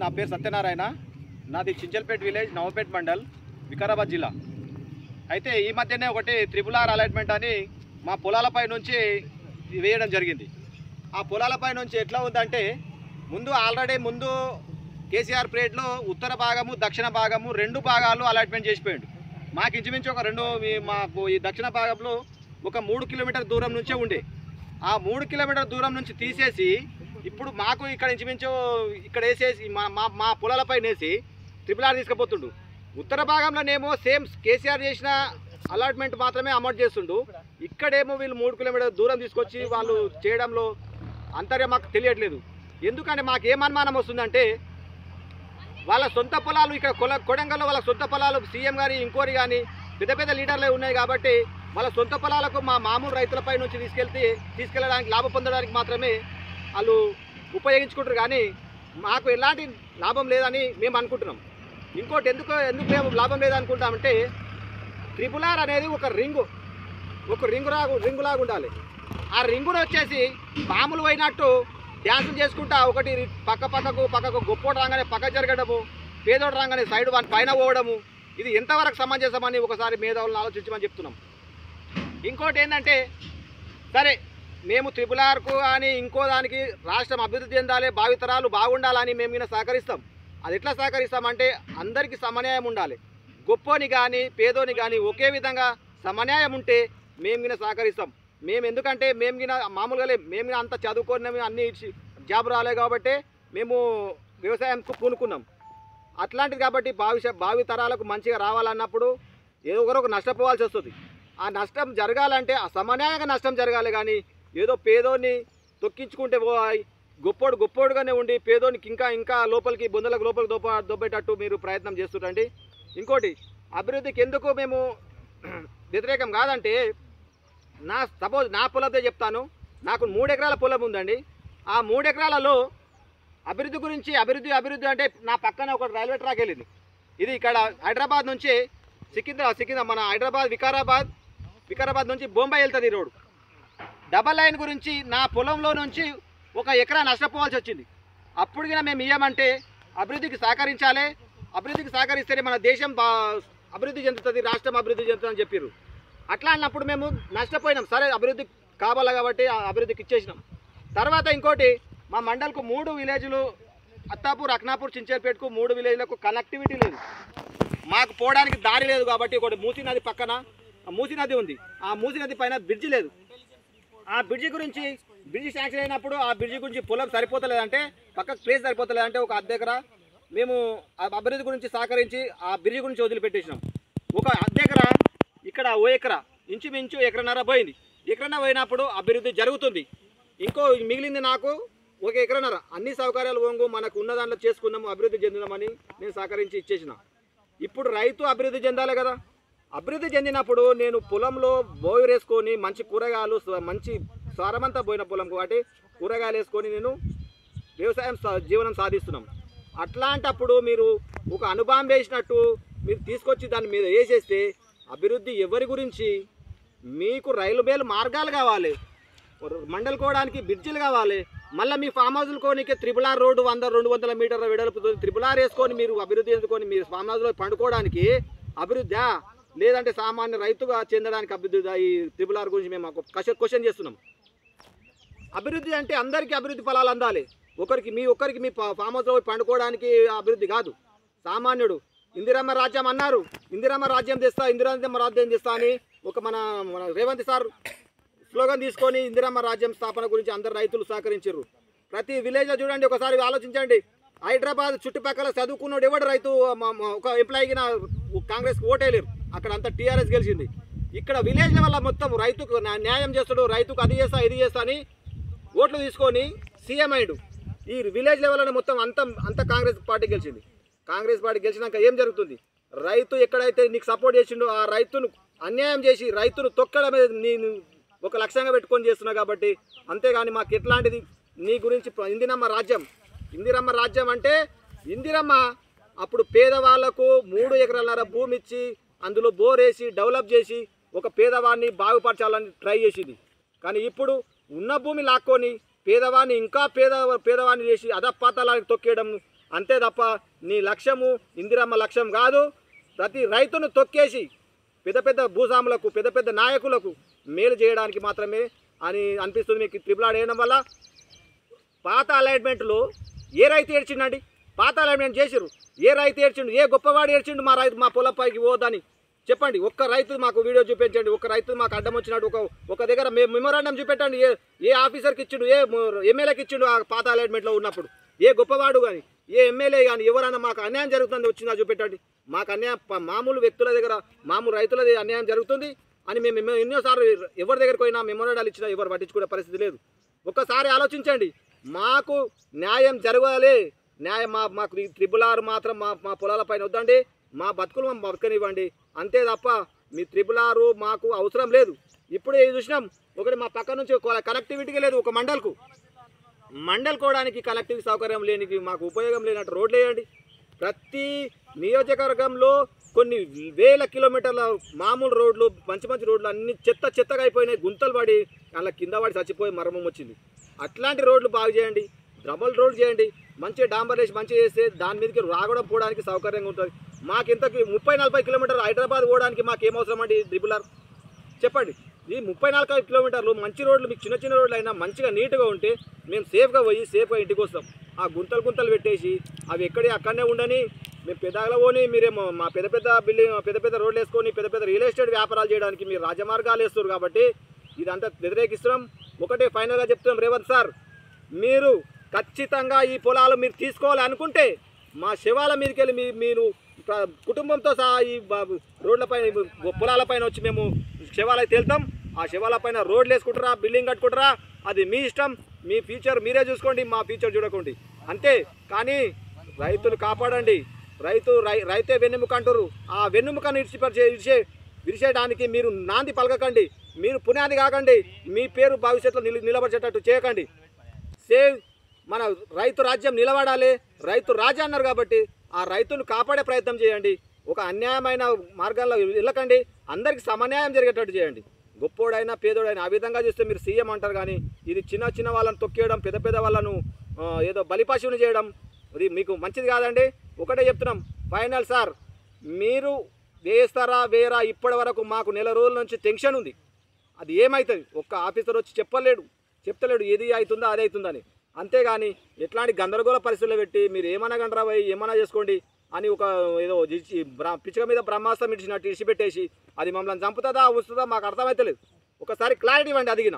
నా పేరు సత్యనారాయణ. నాది చించల్పేట్ విలేజ్, నవపేట్ మండల్, వికారాబాద్ జిల్లా. అయితే ఈ మధ్యనే ఒకటి RRR అలాట్మెంట్ అని మా పొలాలపై నుంచి వేయడం జరిగింది. ఆ పొలాలపై నుంచి ఎట్లా ఉందంటే ఆల్రెడీ కేసీఆర్ పీరియడ్లో ఉత్తర భాగము దక్షిణ భాగము 2 భాగాలు అలాట్మెంట్ చేసిపోయాడు. మాకు ఇంచుమించు మాకు ఈ దక్షిణ భాగంలో ఒక 3 కిలోమీటర్ దూరం నుంచే ఉండే. ఆ 3 కిలోమీటర్ దూరం నుంచి తీసేసి ఇప్పుడు మాకు ఇక్కడ ఇంచుమించు ఇక్కడ వేసేసి మా పొలాలపై వేసి RRR తీసుకుపోతుండు. ఉత్తర భాగంలోనేమో సేమ్ కేసీఆర్ చేసిన అలాట్మెంట్ మాత్రమే అమౌంట్ చేస్తుండు. ఇక్కడేమో వీళ్ళు 3 కిలోమీటర్ దూరం తీసుకొచ్చి వాళ్ళు చేయడంలో అంతర్యం మాకు తెలియట్లేదు. ఎందుకంటే మాకు ఏం అనుమానం వస్తుందంటే వాళ్ళ సొంత పొలాలు ఇక్కడ కొడంగల్లో వాళ్ళ సొంత పొలాలు సీఎం కానీ ఇంకోరి కానీ పెద్ద పెద్ద లీడర్లే ఉన్నాయి కాబట్టి వాళ్ళ సొంత పొలాలకు మా మామూలు రైతులపై నుంచి తీసుకెళ్ళడానికి లాభం పొందడానికి మాత్రమే వాళ్ళు ఉపయోగించుకుంటారు. కానీ మాకు ఎలాంటి లాభం లేదని మేము అనుకుంటున్నాం. ఇంకోటి ఎందుకు మేము లాభం లేదనుకుంటామంటే RRR అనేది ఒక రింగులాగా ఉండాలి. ఆ రింగును వచ్చేసి మామూలు పోయినట్టు డ్యాన్సులు చేసుకుంటా ఒకటి పక్కకు గొప్పోడు రాగానే పక్క జరగడము, పేదోడు రాగానే సైడ్ పైన పోవడము, ఇది ఎంతవరకు సమంజసమని ఒకసారి మేధావులను ఆలోచించమని చెప్తున్నాం. ఇంకోటి ఏంటంటే సరే మేము RRRకు కానీ ఇంకో దానికి రాష్ట్రం అభివృద్ధి చెందాలి, భావితరాలు బాగుండాలని మేము ఈయన సహకరిస్తాం. అది ఎట్లా సహకరిస్తామంటే అందరికీ సమన్యాయం ఉండాలి. గొప్పోని కానీ పేదోని కానీ ఒకే విధంగా సమన్యాయం ఉంటే మేము ఈయన సహకరిస్తాం. మేము ఎందుకంటే మేము మామూలుగా మేము అంత చదువుకున్నాము, అన్ని జాబ్ రాలే కాబట్టి మేము వ్యవసాయంకు పూనుకున్నాం. అట్లాంటిది కాబట్టి భావి తరాలకు మంచిగా రావాలన్నప్పుడు ఏదో ఒకరు నష్టపోవాల్సి వస్తుంది. ఆ నష్టం జరగాలంటే ఆ సమన్యాయంగా నష్టం జరగాలి. కానీ ఏదో పేదోని తొక్కించుకుంటే గొప్పోడుగానే ఉండి పేదోనికి ఇంకా లోపలికి దొబ్బేటట్టు మీరు ప్రయత్నం చేస్తుంటండి. ఇంకోటి అభివృద్ధికి ఎందుకు మేము వ్యతిరేకం కాదంటే సపోజ్ నా పొలంతో చెప్తాను. నాకు 3 ఎకరాల పొలం ఉందండి. ఆ 3 ఎకరాలలో అభివృద్ధి గురించి అభివృద్ధి అంటే నా పక్కన ఒక రైల్వే ట్రాక్ వెళ్ళింది. ఇది ఇక్కడ హైదరాబాద్ నుంచి సికింద్రాబాద్ మన వికారాబాద్ నుంచి బొంబాయి వెళ్తుంది రోడ్డు. డబల్ లైన్ గురించి నా పొలంలో నుంచి 1 ఎకరా నష్టపోవాల్సి వచ్చింది. అప్పుడు కూడా మేము ఇవ్వమంటే అభివృద్ధికి సహకరించాలి, అభివృద్ధికి సహకరిస్తేనే మన దేశం అభివృద్ధి చెందుతుంది, రాష్ట్రం అభివృద్ధి చెందుతుందని చెప్పారు. అట్లా అన్నప్పుడు మేము నష్టపోయినాం. సరే అభివృద్ధి కావాలి కాబట్టి అభివృద్ధికి ఇచ్చేసినాం. తర్వాత ఇంకోటి మా మండల్కు 3 విలేజ్లు అత్తాపూర్, అక్నాపూర్, చించేర్పేటకు 3 విలేజ్లకు కనెక్టివిటీ లేదు. మాకు పోవడానికి దారి లేదు కాబట్టి ఒకటి మూసీ నది పక్కన మూసీ నది ఉంది. ఆ మూసీ నది పైన బ్రిడ్జి లేదు. ఆ బ్రిడ్జి శాంక్షన్ అయినప్పుడు ఆ బ్రిడ్జి గురించి పొలం సరిపోతలేదంటే పక్కకు ప్లేస్ సరిపోతలేదంటే ఒక అర్ధ ఎకరా మేము అభివృద్ధి గురించి సహకరించి ఆ బ్రిడ్జి గురించి వదిలిపెట్టేసినాం. ఒక అర్ధ ఎకరా ఇక్కడ 1 ఎకరా ఇంచుమించు 1.5 పోయింది. 1.5 పోయినప్పుడు అభివృద్ధి జరుగుతుంది. ఇంకో మిగిలింది నాకు 1.5 ఎకరా. అన్ని సౌకర్యాలు మనకు ఉన్న దాంట్లో చేసుకుందాము, అభివృద్ధి చెందుదామని నేను సహకరించి ఇచ్చేసిన. ఇప్పుడు రైతు అభివృద్ధి చెందాలి కదా. అభివృద్ధి చెందినప్పుడు నేను పొలంలో బోరు వేసుకొని మంచి కూరగాయలు మంచి సారమంతా పోయిన పొలం కాబట్టి కూరగాయలు వేసుకొని నేను వ్యవసాయం జీవనం సాధిస్తున్నాం. అట్లాంటప్పుడు మీరు ఒక అనుభవం వేసినట్టు మీరు తీసుకొచ్చి దాని మీద వేసేస్తే అభివృద్ధి ఎవరి గురించి? మీకు రైలు బేలు మార్గాలు కావాలి, మండలుకోవడానికి బ్రిడ్జిలు కావాలి, మళ్ళీ మీ ఫామ్ హౌస్లు కోనికి RRR రోడ్డు 100-200 మీటర్ల వెడల్పుతో RRR వేసుకొని మీరు అభివృద్ధి ఎందుకొని మీరు ఫామ్ హౌస్లో పండుకోవడానికి అభివృద్ధి లేదంటే సామాన్య రైతుగా చెందడానికి అభివృద్ధి? ఈ RRR గురించి మేము క్వశ్చన్ చేస్తున్నాం. అభివృద్ధి అంటే అందరికీ అభివృద్ధి ఫలాలు అందాలి. ఒక్కరికి మీ ఫామ్ హౌస్లో పండుకోవడానికి అభివృద్ధి కాదు. సామాన్యుడు ఇందిరమ్మ రాజ్యం అన్నారు, ఇందిరమ్మ రాజ్యం తెస్తా అని ఒక మన రేవంత్ సార్ స్లోగన్ తీసుకొని ఇందిరమ్మ రాజ్యం స్థాపన గురించి అందరు రైతులు సహకరించారు. ప్రతి విలేజ్లో చూడండి, ఒకసారి ఆలోచించండి. హైదరాబాద్ చుట్టుపక్కల చదువుకున్నాడు ఎవడు రైతు ఒక ఎంప్లాయీకి కాంగ్రెస్కి ఓటేయలేరు. అక్కడ అంతా TRS గెలిచింది. ఇక్కడ విలేజ్ల వల్ల మొత్తం రైతుకు న్యాయం చేస్తాడు, రైతుకు అది చేస్తా ఇది చేస్తా అని ఓట్లు తీసుకొని సీఎం అయ్యాడు. ఈ విలేజ్ లెవెల్లోనే మొత్తం అంత కాంగ్రెస్ పార్టీ గెలిచింది. కాంగ్రెస్ పార్టీ గెలిచినాక ఏం జరుగుతుంది? రైతు ఎక్కడైతే నీకు సపోర్ట్ చేసిండో ఆ రైతును అన్యాయం చేసి రైతును తొక్కడమే నేను ఒక లక్ష్యంగా పెట్టుకొని చేస్తున్నావు కాబట్టి. అంతేగాని మాకు ఎట్లాంటిది నీ గురించి ఇందిరమ్మ రాజ్యం అంటే ఇందిరమ్మ అప్పుడు పేదవాళ్లకు 3 ఎకరాల భూమి ఇచ్చి అందులో బోర్ వేసి డెవలప్ చేసి ఒక పేదవాడిని బాగుపరచాలని ట్రై చేసింది. కానీ ఇప్పుడు ఉన్న భూమి లాక్కొని పేదవాడిని ఇంకా పేదవాడిని చేసి అధపాతాళానికి తొక్కేయడం అంతే తప్ప నీ లక్ష్యము ఇందిరమ్మ లక్ష్యం కాదు. ప్రతి రైతును తొక్కేసి పెద్ద పెద్ద భూస్వాములకు పెద్ద పెద్ద నాయకులకు మేలు చేయడానికి మాత్రమే అని అనిపిస్తుంది మీకు త్రిపుల్ ఆర్ వేయడం వల్ల. పాత అలైన్మెంట్లో ఏ రైతు ఏడ్చిండండి? పాత అలైన్మెంట్ చేసిరు, ఏ రైతు ఏడ్చిండు? ఏ గొప్పవాడు ఏడ్చిండు మా రైతు మా పొలం పైకి పోదని చెప్పండి. ఒక్క రైతు మాకు వీడియో చూపించండి. ఒక్క రైతు మాకు అడ్డం వచ్చినట్టు ఒక దగ్గర మెమోరాండం చూపెట్టండి. ఏ ఆఫీసర్కి ఇచ్చిండు, ఏ ఎమ్మెల్యేకి ఇచ్చిండు ఆ పాత అలైన్మెంట్లో ఉన్నప్పుడు? ఏ గొప్పవాడు కానీ ఏ ఎమ్మెల్యే కానీ ఎవరైనా మాకు అన్యాయం జరుగుతుంది వచ్చిందా చూపెట్టండి. మాకు అన్యాయం మామూలు వ్యక్తుల దగ్గర మామూలు రైతులది అన్యాయం జరుగుతుంది అని మేము ఎన్నోసార్లు ఎవరి దగ్గరికి పోయినా మెమోరాండాలు ఇచ్చినా ఎవరు పట్టించుకునే పరిస్థితి లేదు. ఒక్కసారి ఆలోచించండి. మాకు న్యాయం జరగాలి. న్యాయం మాకు త్రిపుల్ ఆర్ మాత్రం మా పొలాల పైన వద్దండి. మా బతుకులు మేము బతకనివ్వండి అంతే తప్ప మీ త్రిపుల్ ఆర్ మాకు అవసరం లేదు. ఇప్పుడు ఇది చూసినాం, ఒకటి మా పక్క నుంచి కనెక్టివిటీకి లేదు. ఒక మండల్కోవడానికి కనెక్టివిటీ సౌకర్యం లేనికి మాకు ఉపయోగం లేనట్టు రోడ్లు వేయండి. ప్రతి నియోజకవర్గంలో కొన్ని వేల కిలోమీటర్ల మామూలు రోడ్లు మంచి రోడ్లు అన్ని చెత్తగా అయిపోయినాయి. గుంతలు పడి అలా కింద పడి చచ్చిపోయి మరణం వచ్చింది. అట్లాంటి రోడ్లు బాగు చేయండి. డబల్ రోడ్ చేయండి. మంచిగా డాంబర్ వేసి మంచిగా చేస్తే దాని మీదకి రావడం పోవడానికి సౌకర్యంగా ఉంటుంది. మాకు ఇంతకు 30-40 కిలోమీటర్లు హైదరాబాద్ పోవడానికి మాకు ఏమవసరం అండి త్రిపుల్ ఆర్? చెప్పండి. ఈ 30-40 కిలోమీటర్లు మంచి రోడ్లు మీకు చిన్న రోడ్లు అయినా మంచిగా నీట్గా ఉంటే మేము సేఫ్గా పోయి సేఫ్గా ఇంటికి వస్తాం. ఆ గుంతలు పెట్టేసి అవి అక్కడనే ఉండని మేము పెద్దగా పోని మీరేమో మా పెద్ద బిల్డింగ్ పెద్ద రోడ్లు వేసుకొని పెద్ద రియల్ ఎస్టేట్ వ్యాపారాలు చేయడానికి మీరు రాజమార్గాలు వేస్తారు. కాబట్టి ఇదంతా వ్యతిరేకిస్తున్నాం. ఒకటే ఫైనల్గా చెప్తున్నాం, రేవంత్ సార్ మీరు ఖచ్చితంగా ఈ పొలాలు మీరు తీసుకోవాలి అనుకుంటే మా శవాల మీదకి వెళ్ళి మీరు కుటుంబంతో సహా ఈ రోడ్లపైన పొలాలపైన వచ్చి మేము శవాలైతే వెళ్తాం. ఆ శవాలపైన రోడ్లు వేసుకుంటారా బిల్డింగ్ కట్టుకుంటారా అది మీ ఇష్టం. మీ ఫ్యూచర్ మీరే చూసుకోండి, మా ఫ్యూచర్ చూడకండి అంతే. కానీ రైతులు కాపాడండి. రైతే వెన్నెముక అంటారు. ఆ వెన్నెముకను విరిచేయడానికి మీరు నాంది పలకకండి. మీరు పునాది కాకండి. మీ పేరు భవిష్యత్తులో నిలబడేటట్టు చేయకండి. మన రైతు రాజ్యం నిలబడాలి. రైతు రాజా అన్నారు కాబట్టి ఆ రైతును కాపాడే ప్రయత్నం చేయండి. ఒక అన్యాయమైన మార్గాల్లో వెళ్ళకండి. అందరికీ సమన్యాయం జరిగేటట్టు చేయండి. గొప్పోడైనా పేదోడైనా ఆ విధంగా చేస్తే మీరు సీఎం అంటారు. కానీ ఇది చిన్న వాళ్ళని తొక్కేయడం పెద్ద వాళ్ళను ఏదో బలిపశువుని చేయడం ఇది మీకు మంచిది కాదండి. ఒకటే చెప్తున్నాం ఫైనల్ సార్, మీరు వేస్తారా వేరా ఇప్పటి వరకు మాకు నెల రోజుల నుంచి టెన్షన్ ఉంది. అది ఏమవుతుంది ఒక్క ఆఫీసర్ వచ్చి చెప్తలేడు ఏది అవుతుందో అది అవుతుందని. అంతేగాని ఎట్లాంటి గందరగోళ పరిస్థితుల్లో పెట్టి మీరు ఏమన్నా గంటరా పోయి ఏమన్నా చేసుకోండి అని ఒక ఏదో పిచ్చుక మీద బ్రహ్మాస్త్రం ఇచ్చినట్టు ఇచ్చిపెట్టేసి అది మమ్మల్ని చంపుతుందా వస్తుందా మాకు అర్థమైతలేదు. ఒకసారి క్లారిటీ ఇవ్వండి అదిగిన.